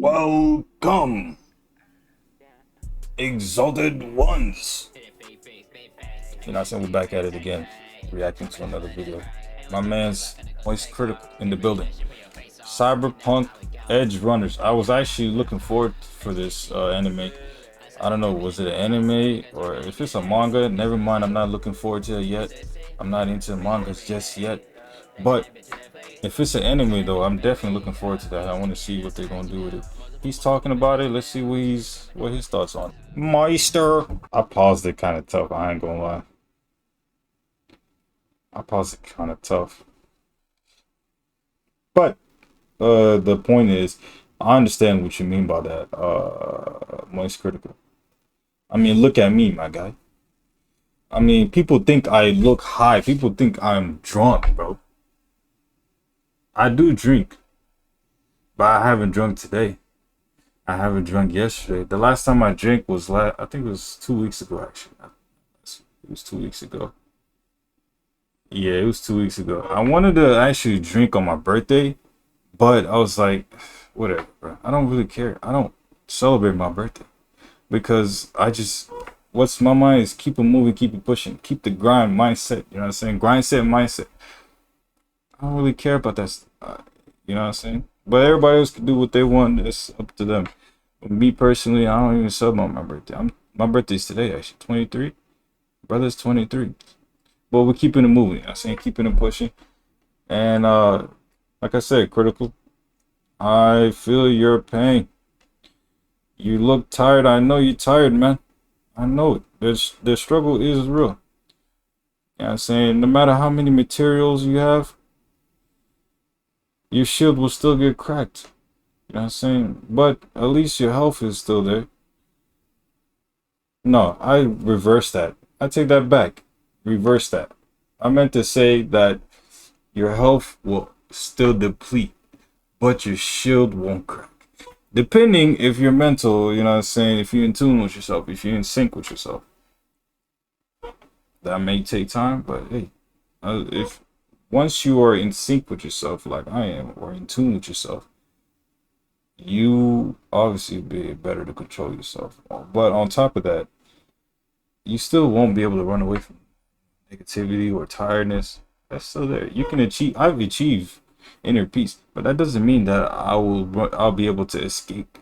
Welcome, exalted ones. You know, I said we're back at it again, reacting to another video. My man's voice critical in the building. Cyberpunk Edge Runners. I was actually looking forward for this anime. I don't know, was it an anime or if it's a manga? Never mind, I'm not looking forward to it yet. I'm not into mangas just yet. But if it's an anime though, I'm definitely looking forward to that. I want to see what they're gonna do with it. He's talking about it. Let's see what his thoughts on it. Meister. I paused it kind of tough. I ain't gonna lie. I paused it kind of tough. But the point is, I understand what you mean by that. Moist critical. I mean, look at me, my guy. I mean, people think I look high. People think I'm drunk, bro. I do drink, but I haven't drunk today. I haven't drunk yesterday. The last time I drank was I think it was 2 weeks ago, actually. It was 2 weeks ago. Yeah, it was 2 weeks ago. I wanted to actually drink on my birthday, but I was like, whatever, bro. I don't really care. I don't celebrate my birthday because what's my mind is keep it moving, keep it pushing, keep the grind mindset. You know what I'm saying? Grind set mindset. I don't really care about that. You know what I'm saying? But everybody else can do what they want. It's up to them. But me personally, I don't even celebrate my birthday. My birthday's today, actually. 23. Brother's 23. But we're keeping it moving. You know what I'm saying? Keeping it pushing. And like I said, critical. I feel your pain. You look tired. I know you're tired, man. I know it. The struggle is real. You know what I'm saying? No matter how many materials you have, your shield will still get cracked. You know what I'm saying? But at least your health is still there. No, I reverse that. I take that back. Reverse that. I meant to say that your health will still deplete, but your shield won't crack. Depending if you're mental, you know what I'm saying? If you're in tune with yourself, if you're in sync with yourself. That may take time, but hey, if once you are in sync with yourself, like I am, or in tune with yourself, you obviously be better to control yourself. But on top of that, you still won't be able to run away from negativity or tiredness. That's still there. You can achieve. I've achieved inner peace, but that doesn't mean that I'll be able to escape.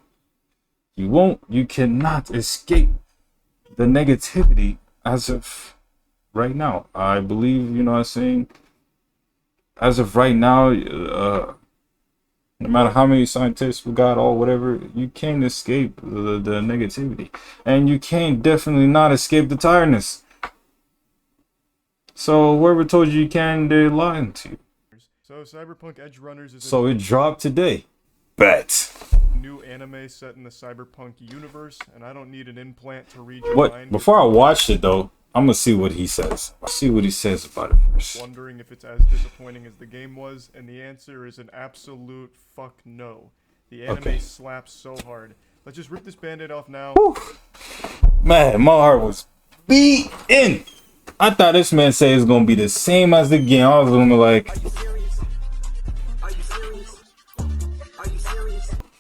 You won't. You cannot escape the negativity as of right now. I believe, you know what I'm saying, as of right now, no matter how many scientists we got or whatever, you can't escape the negativity. And you can't definitely not escape the tiredness. So whoever told you can, they're lying to you. So Cyberpunk Edge Runners is So it dropped today. Bet. a new anime set in the Cyberpunk universe, and I don't need an implant to read your What? mind. Before I watch it though, I'm gonna see what he says. I'll see what he says about it first. Wondering if it's as disappointing as the game was, and the answer is an absolute fuck no. The anime slaps so hard. Let's just rip this band-aid off now. Whew. Man, my heart was beating. I thought this man said it's gonna be the same as the game. I was gonna be like,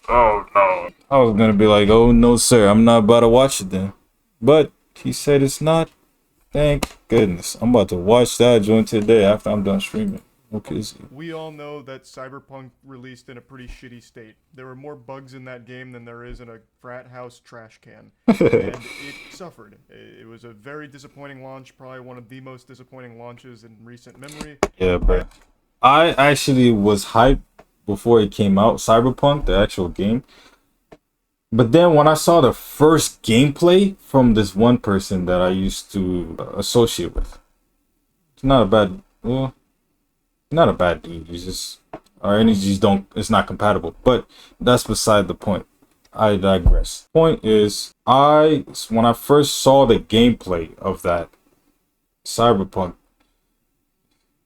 oh no. I was gonna be like, oh no, sir, I'm not about to watch it then. But he said it's not. Thank goodness. I'm about to watch that joint today after I'm done streaming. Okay. We all know that Cyberpunk released in a pretty shitty state. There were more bugs in that game than there is in a frat house trash can. And it suffered. It was a very disappointing launch, probably one of the most disappointing launches in recent memory. Yeah, bro. I actually was hyped before it came out, Cyberpunk, the actual game. But then when I saw the first gameplay from this one person that I used to associate with, it's not a bad, well, not a bad dude. He's just, our energies it's not compatible. But that's beside the point. I digress. Point is, when I first saw the gameplay of that Cyberpunk,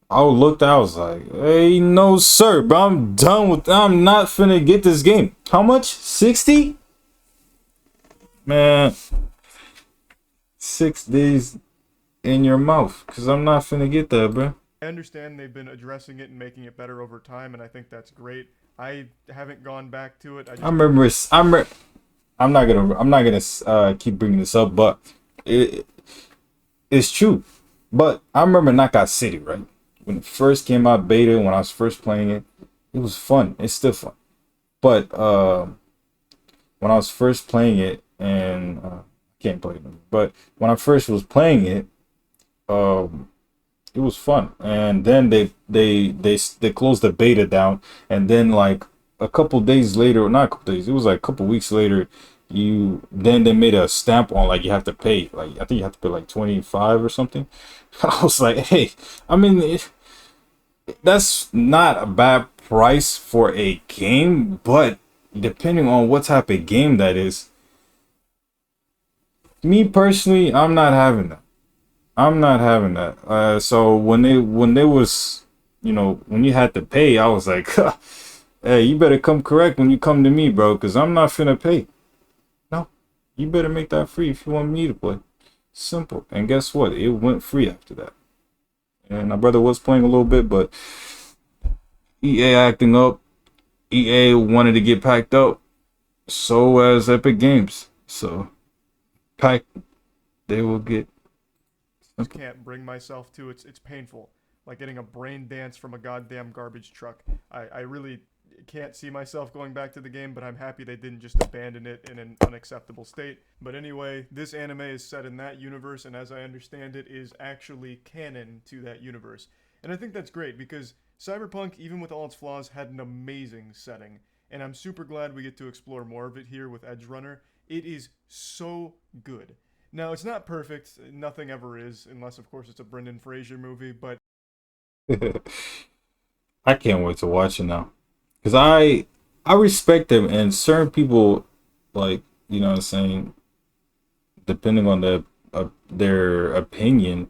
I looked, I was like, hey, no sir, but I'm not finna get this game. How much? 60? Man, 6 days in your mouth, because I'm not finna get that, bro. I understand they've been addressing it and making it better over time, and I think that's great. I haven't gone back to it. I I just remember. I'm not gonna keep bringing this up, but it, it's true. But I remember Knockout City, right? When it first came out beta, when I was first playing it, it was fun. It's still fun. But when I was first playing it, and I can't play it anymore. But when I first was playing it, um, it was fun. And then they closed the beta down, and then like a couple days later, or not a couple days, it was like a couple weeks later, they made a stamp on like you have to pay, like I think you have to pay like 25 or something. I was like, hey, I mean, that's not a bad price for a game, but depending on what type of game that is, me personally, I'm not having that. I'm not having that. So when they was, when you had to pay, I was like, hey, you better come correct when you come to me, bro, because I'm not finna pay. No, you better make that free if you want me to play. Simple. And guess what? It went free after that. And my brother was playing a little bit, but EA acting up. EA wanted to get packed up. So as Epic Games. So pack, they will get. just can't bring myself to. It's painful. Like getting a brain dance from a goddamn garbage truck. I really can't see myself going back to the game, but I'm happy they didn't just abandon it in an unacceptable state. But anyway, this anime is set in that universe, and as I understand it, is actually canon to that universe. And I think that's great because Cyberpunk, even with all its flaws, had an amazing setting. And I'm super glad we get to explore more of it here with Edge Runner. It is so good. Now, it's not perfect, nothing ever is, unless, of course, it's a Brendan Fraser movie, but I can't wait to watch it now. Because I respect them, and certain people, like, what I'm saying, depending on their opinion,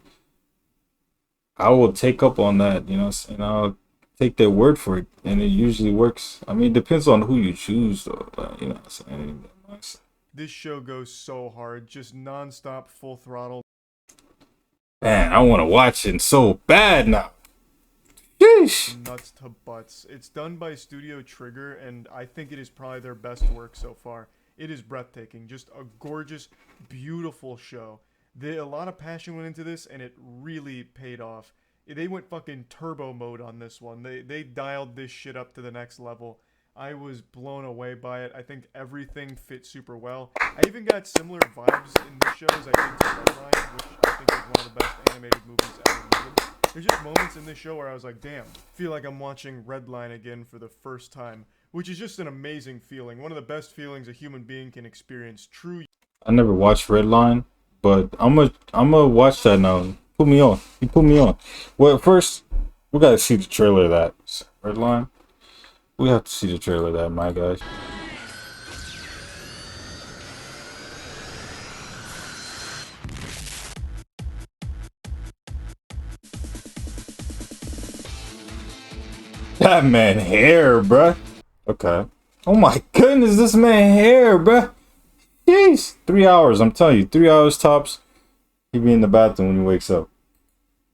I will take up on that, and I'll take their word for it, and it usually works. I mean, it depends on who you choose, though. What I'm saying. this show goes so hard, just nonstop, full throttle. Man, I want to watch it so bad now. Sheesh. Nuts to butts. It's done by Studio Trigger, and I think it is probably their best work so far. It is breathtaking, just a gorgeous, beautiful show. A lot of passion went into this, and it really paid off. They went fucking turbo mode on this one. They dialed this shit up to the next level. I was blown away by it. I think everything fit super well. I even got similar vibes in this show as I did to Redline, which I think is one of the best animated movies ever made. There's just moments in this show where I was like, damn, feel like I'm watching Redline again for the first time, which is just an amazing feeling. One of the best feelings a human being can experience. True. I never watched Redline, but I'm gonna watch that now. Put me on. You put me on. Well, first we gotta see the trailer of that Redline. We have to see the trailer of that, my guys. That man hair, bruh. Okay. Oh my goodness, this man hair, bruh. Jeez. 3 hours, I'm telling you, 3 hours tops. He be in the bathroom when he wakes up.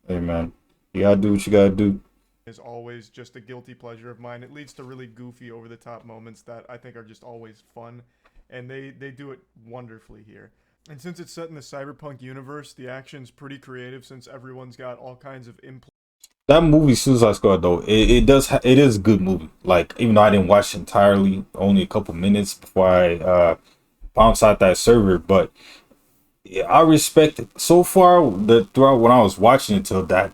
Hey man, you gotta do what you gotta do. Is always just a guilty pleasure of mine. It leads to really goofy, over the top moments that I think are just always fun, and they do it wonderfully here. And since it's set in the cyberpunk universe, the action's pretty creative since everyone's got all kinds of That movie Suicide Squad though, it is a good movie. Like even though I didn't watch it entirely, only a couple minutes before I bounced out that server, but yeah, I respect it. So far, throughout when I was watching it till that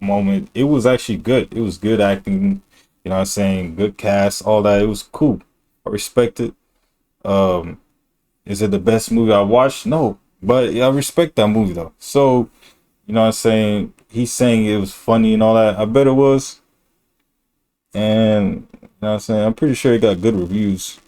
moment, it was actually good. It was good acting, what I'm saying, good cast, all that. It was cool. I respect it. Um, is it the best movie I watched? No, but yeah, I respect that movie though. So, what I'm saying, he's saying it was funny and all that. I bet it was. And what I'm saying, I'm pretty sure it got good reviews.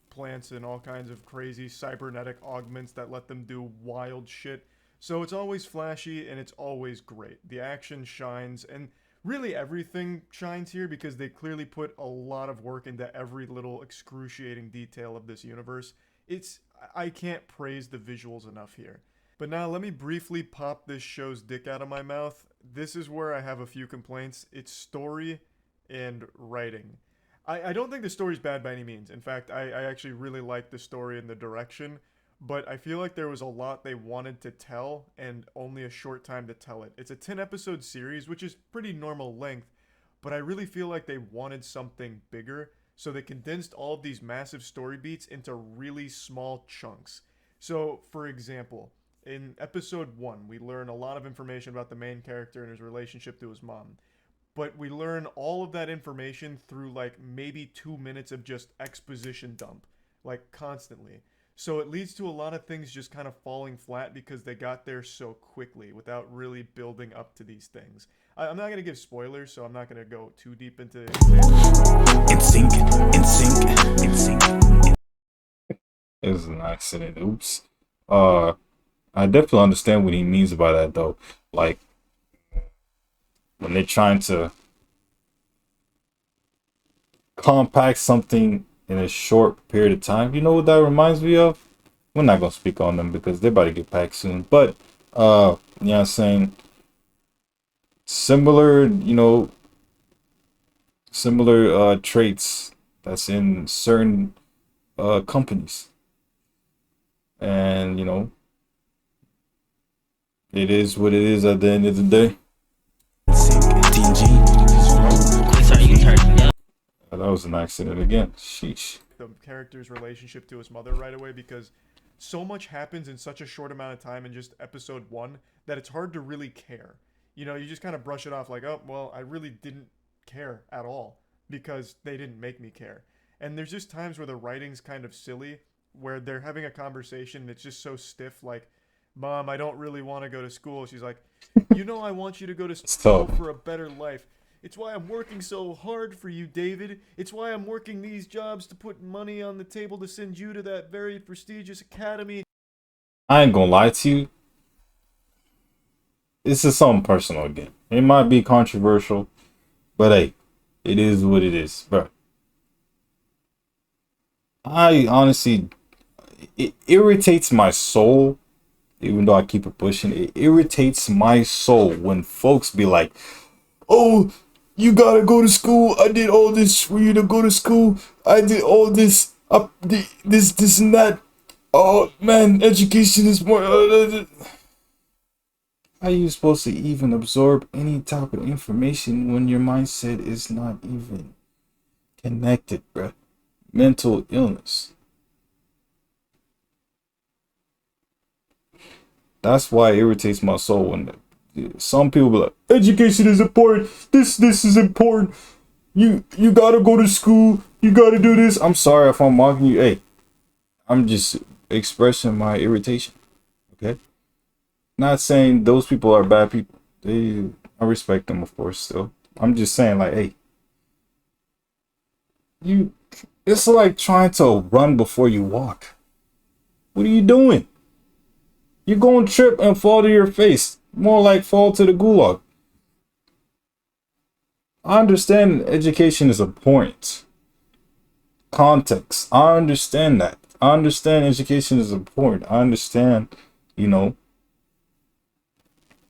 plants and all kinds of crazy cybernetic augments that let them do wild shit. So it's always flashy and it's always great. The action shines, and really everything shines here because they clearly put a lot of work into every little excruciating detail of this universe. I can't praise the visuals enough here. But now let me briefly pop this show's dick out of my mouth. This is where I have a few complaints. It's story and writing. I don't think the story's bad by any means. In fact, I actually really like the story and the direction, but I feel like there was a lot they wanted to tell and only a short time to tell it. It's a 10 episode series, which is pretty normal length, but I really feel like they wanted something bigger, so they condensed all of these massive story beats into really small chunks. So, for example, in episode 1, we learn a lot of information about the main character and his relationship to his mom, but we learn all of that information through like maybe 2 minutes of just exposition dump, like constantly. So it leads to a lot of things just kind of falling flat because they got there so quickly without really building up to these things. I'm not going to give spoilers, so I'm not going to go too deep into examples. In sync, in sync, in sync. It was an accident. Oops. I definitely understand what he means by that though. Like when they're trying to compact something in a short period of time. You know what that reminds me of? We're not gonna speak on them because they're about to get packed soon. But you know what I'm saying? Similar, similar traits that's in certain companies. And it is what it is at the end of the day. That was an accident again. Sheesh. The character's relationship to his mother right away because so much happens in such a short amount of time in just episode 1 that it's hard to really care. You just kind of brush it off like, oh, well, I really didn't care at all because they didn't make me care. And there's just times where the writing's kind of silly, where they're having a conversation and it's just so stiff, like, Mom, I don't really want to go to school. She's like, I want you to go to school for a better life. It's why I'm working so hard for you, David. It's why I'm working these jobs to put money on the table to send you to that very prestigious academy. I ain't gonna lie to you. This is something personal again. It might be controversial, but hey, it is what it is, bro. I honestly, it irritates my soul, even though I keep it pushing. It irritates my soul when folks be like, oh, you gotta go to school. I did all this for you to go to school. I did all this, this and that. Oh man, education is more. How are you supposed to even absorb any type of information when your mindset is not even connected, bruh? Mental illness. That's why it irritates my soul when some people be like, education is important. This is important. You gotta go to school. You gotta do this. I'm sorry if I'm mocking you. Hey, I'm just expressing my irritation. Okay. Not saying those people are bad people. I respect them, of course. Still, I'm just saying, like, hey, it's like trying to run before you walk. What are you doing? You're going to trip and fall to your face. More like fall to the gulag. I understand education is important. Context. I understand that. I understand education is important. I understand,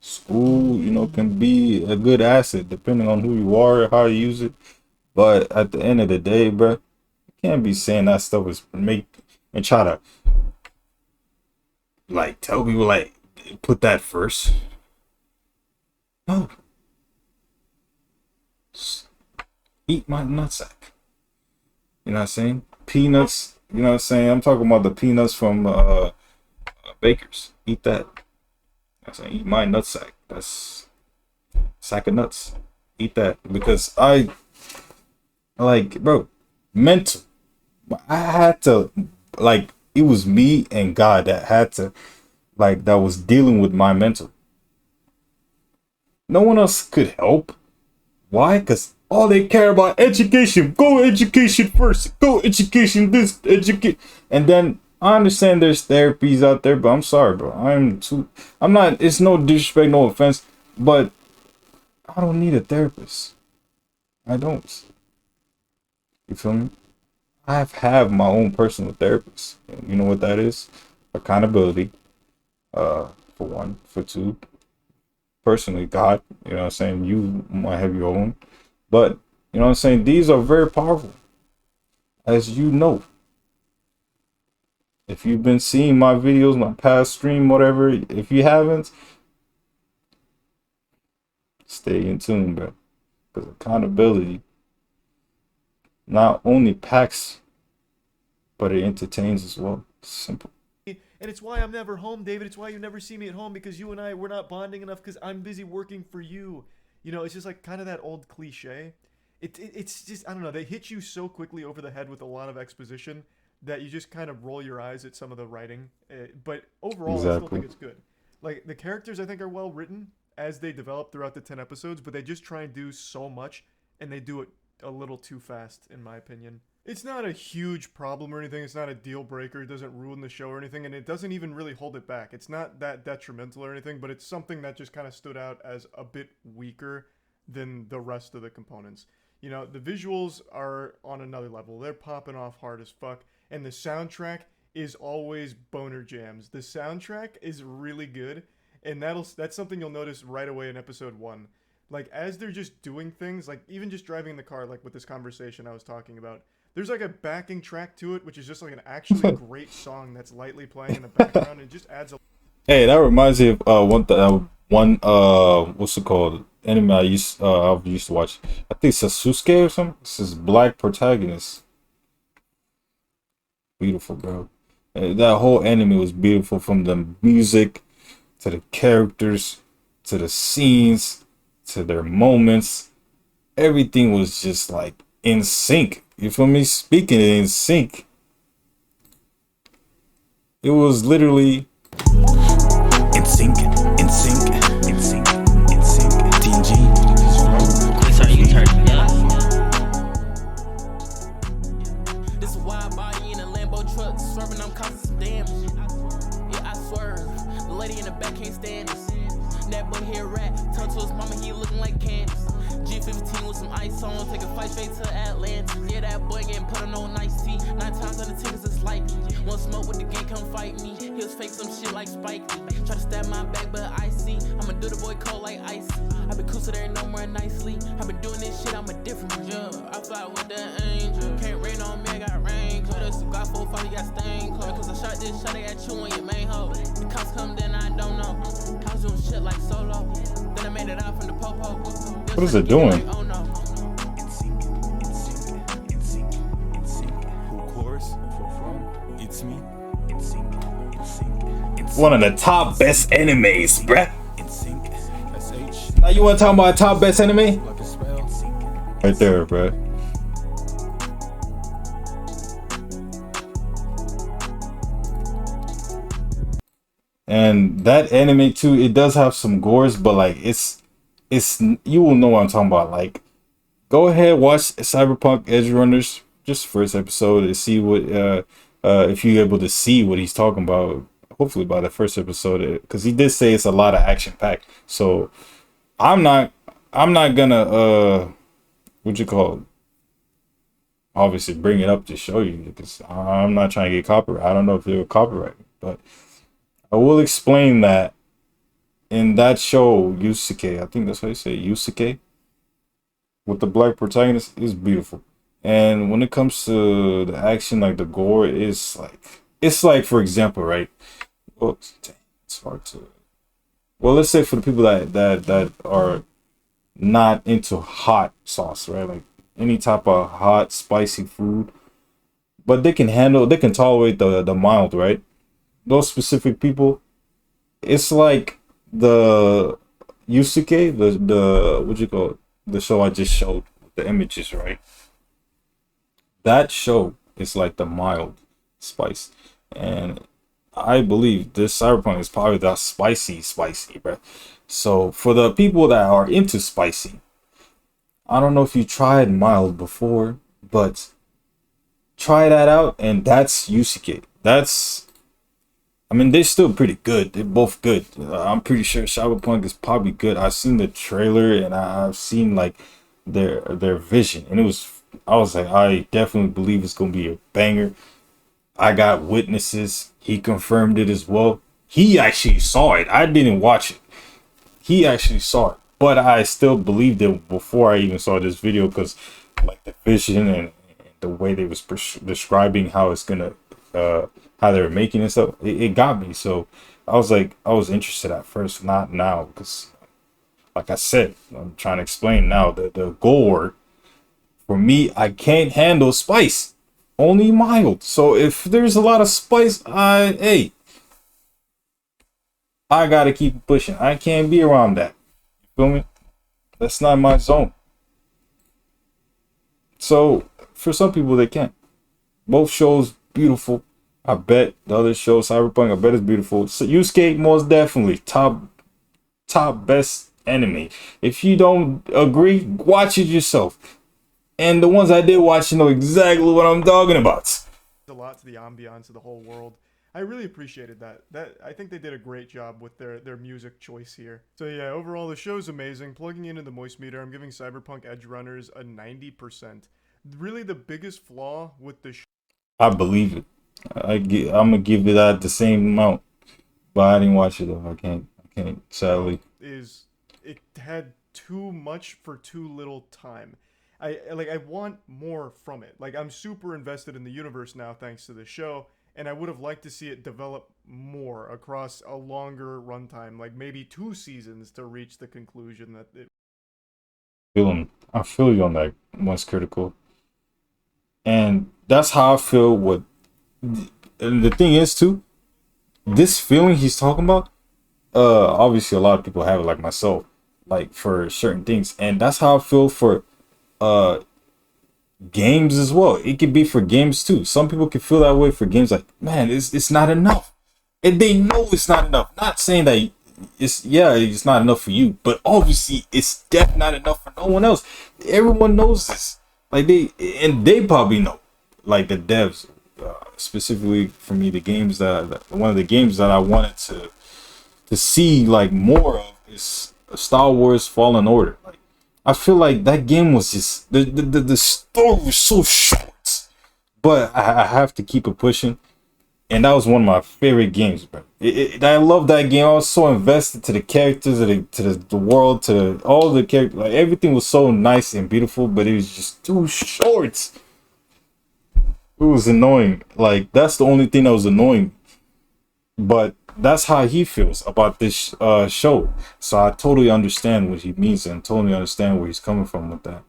school, can be a good asset depending on who you are, how you use it. But at the end of the day, bro, you can't be saying that stuff is and try to like tell people like put that first. No. Eat my nutsack. You know what I'm saying? Peanuts. You know what I'm saying? I'm talking about the peanuts from Baker's. Eat that. I'm saying eat my nutsack. That's sack of nuts. Eat that because I like, bro, mental. I had to like. It was me and God that had to that was dealing with my mental. No one else could help. Why? Because all they care about education. Go education first. Go education this, educate. And then I understand there's therapies out there, but I'm sorry, bro. I'm not, it's no disrespect, no offense, but I don't need a therapist. I don't. You feel me? I have my own personal therapist. You know what that is? Accountability. For one. For two. Personally, God. You know what I'm saying? You might have your own. But, you know what I'm saying? These are very powerful. as you know. If you've been seeing my videos, my past stream, whatever, if you haven't, stay in tune, bro. Because accountability not only packs, but it entertains as well. Simple. And it's why I'm never home, David. It's why you never see me at home, because you and I, we're not bonding enough because I'm busy working for you. You know, it's just like kind of that old cliche. It's just, I don't know, they hit you so quickly over the head with a lot of exposition that you just kind of roll your eyes at some of the writing. But overall, I still think it's good. Like, the characters, I think, are well written as they develop throughout the 10 episodes, but they just try and do so much, and they do it a little too fast, in my opinion. It's not a huge problem or anything. It's not a deal breaker. It doesn't ruin the show or anything, and it doesn't even really hold it back. It's not that detrimental or anything, but it's something that just kind of stood out as a bit weaker than the rest of the components. You know, the visuals are on another level. They're popping off hard as fuck, and the soundtrack is always boner jams. The soundtrack is really good, and that's something you'll notice right away in episode 1. Like, as they're just doing things, like even just driving in the car, like with this conversation I was talking about, there's like a backing track to it, which is just like an actually great song that's lightly playing in the background. It just adds a... Hey, that reminds me of what's it called? Anime I used to watch. I think Sasuke or something. This is black protagonist. Beautiful, bro. That whole anime was beautiful, from the music to the characters to the scenes to their moments. Everything was just like in sync. You feel me? Speaking in sync. It was literally In sync, in sync, in sync, in sync. TNG. Sorry, you turned it up. This a wide body in a Lambo truck, swerving, I'm causing some damage. Yeah, I swerve. The lady in the back can't stand this. That boy here rat, turned to his mama, he looking like Candace. G15 with some ice on, take a flight straight to Atlantis. Yeah, that boy getting put on no nice tea. 9 times out of 10 it's likely. One smoke with the gang, come fight me. He was fake some shit like Spike Lee. Try to stab my back, but I see. I'ma do the boy cold like icy. I been cool so there ain't no more nicely. I been doing this shit, I'm a different yeah. I fly with the angel. Can't rain on me, I got rain. Cause this got 4 5 got stain clothes. Cause I shot this shot, I got you on your main hoe. The cops come, then I don't know. I was doing shit like solo. Then I made it out from the popo. What is it doing? Oh no. In sync, in sync, in sync, in sync. Who chorus? From? It's me. In sync, in sync, in sync. one of the top best animes, bruh. In sync, SH. Now you want to talk about top best anime? Like a spell. in sync. Right there, bruh. And that anime too, it does have some gores, but like it's you will know what I'm talking about. Like, go ahead, watch Cyberpunk Edge Runners, just first episode, to see what if you're able to see what he's talking about. Hopefully by the first episode, because he did say it's a lot of action packed. So I'm not gonna what you call it? Obviously bring it up to show you, because I'm not trying to get copyright. I don't know if they were copyrighted, but I will explain that in that show, Yusuke, I think that's how you say it, Yusuke, with the black protagonist, is beautiful. And when it comes to the action, like the gore, it's like for example, right? Oh, it's hard to. Well, let's say for the people that are not into hot sauce, right? Like any type of hot, spicy food, but they can tolerate the mild, right? Those specific people, it's like the Yusuke, the what you call it, the show I just showed, the images, right? That show is like the mild spice, and I believe this Cyberpunk is probably the spicy, bro. So for the people that are into spicy, I don't know if you tried mild before, but try that out, and that's Yusuke. I mean, they're still pretty good. They're both good. I'm pretty sure Cyberpunk is probably good. I've seen the trailer, and I've seen like their vision, and I was like, I definitely believe it's gonna be a banger. I got witnesses. He confirmed it as well. He actually saw it. I didn't watch it. He actually saw it, but I still believed it before I even saw this video, because like the vision and like the way they was describing how it's gonna how they were making it stuff, it got me. So I was like, I was interested at first, not now, because like I said, I'm trying to explain now that the gore for me, I can't handle spice, only mild. So if there's a lot of spice, hey, I gotta keep pushing. I can't be around that. You feel me? That's not my zone. So for some people, they can't. Both shows beautiful. I bet the other show, Cyberpunk, I bet it's beautiful. So Yusuke, most definitely top best anime. If you don't agree, watch it yourself. And the ones I did watch, you know exactly what I'm talking about. A lot to the ambiance of the whole world. I really appreciated that. I think they did a great job with their music choice here. So yeah, overall the show's amazing. Plugging into the moist meter, I'm giving Cyberpunk Edge Runners a 90%. Really the biggest flaw with the show, I believe it. I'm gonna give it that the same amount, but I didn't watch it though. I can't sadly. is it had too much for too little time. I want more from it. Like, I'm super invested in the universe now thanks to the show, and I would have liked to see it develop more across a longer runtime, like maybe 2 seasons to reach the conclusion that it. I feel you on that, most critical, and that's how I feel with. And the thing is too, this feeling he's talking about, obviously a lot of people have it, like myself, like for certain things, and that's how I feel for games as well. It could be for games too. Some people can feel that way for games, like, man, it's not enough, and they know it's not enough. Not saying that it's not enough for you, but obviously it's definitely not enough for no one else. Everyone knows this, like they probably know, like the devs, specifically for me, the games that one of the games that I wanted to see like more of is Star Wars Fallen Order. Like, I feel like that game was just the story was so short, but I have to keep it pushing, and that was one of my favorite games, bro. I love that game. I was so invested to the characters, to the world, to all the characters. Like, everything was so nice and beautiful, but it was just too short. It was annoying. Like, that's the only thing that was annoying. But that's how he feels about this show. So I totally understand what he means and totally understand where he's coming from with that.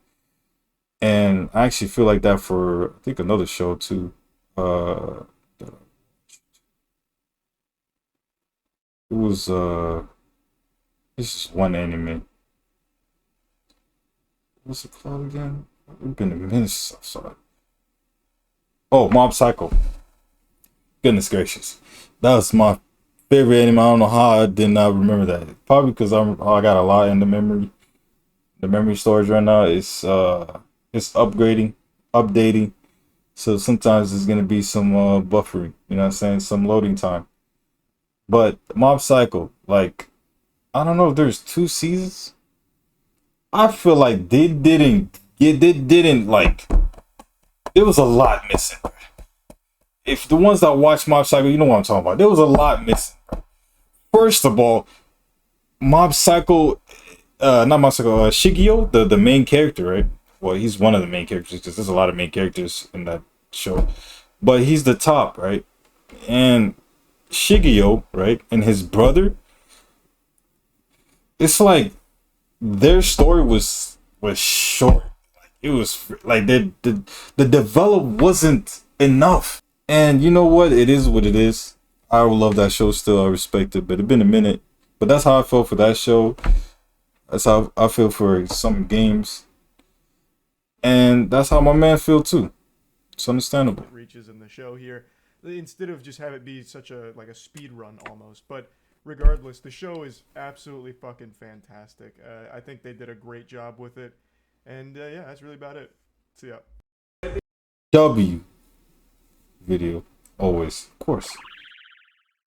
And I actually feel like that for, I think, another show too. It was this is one anime. What's it called again? It's been a minute since I saw it. Oh, Mob Psycho. Goodness gracious, that was my favorite anime. I don't know how I did not remember that. Probably because I got a lot in the memory storage right now. It's updating, so sometimes there's gonna be some buffering, you know what I'm saying, some loading time. But Mob Psycho, like, I don't know if there's 2 seasons. I feel like they didn't like, there was a lot missing. If the ones that watch Mob Psycho, you know what I'm talking about. There was a lot missing. First of all, Mob Psycho, not Mob Psycho, Shigeo, the main character, right? Well, he's one of the main characters because there's a lot of main characters in that show, but he's the top, right? And Shigeo, right, and his brother, it's like their story was short. Like, it was like the develop wasn't enough. And you know what? It is what it is. I love that show still. I respect it, but it's been a minute. But that's how I felt for that show. That's how I feel for some games. And that's how my man feel too. It's understandable. Reaches in the show here, instead of just have it be such a like a speed run almost. But regardless, the show is absolutely fucking fantastic. I think they did a great job with it. And yeah, that's really about it. So yeah. W video always, of course.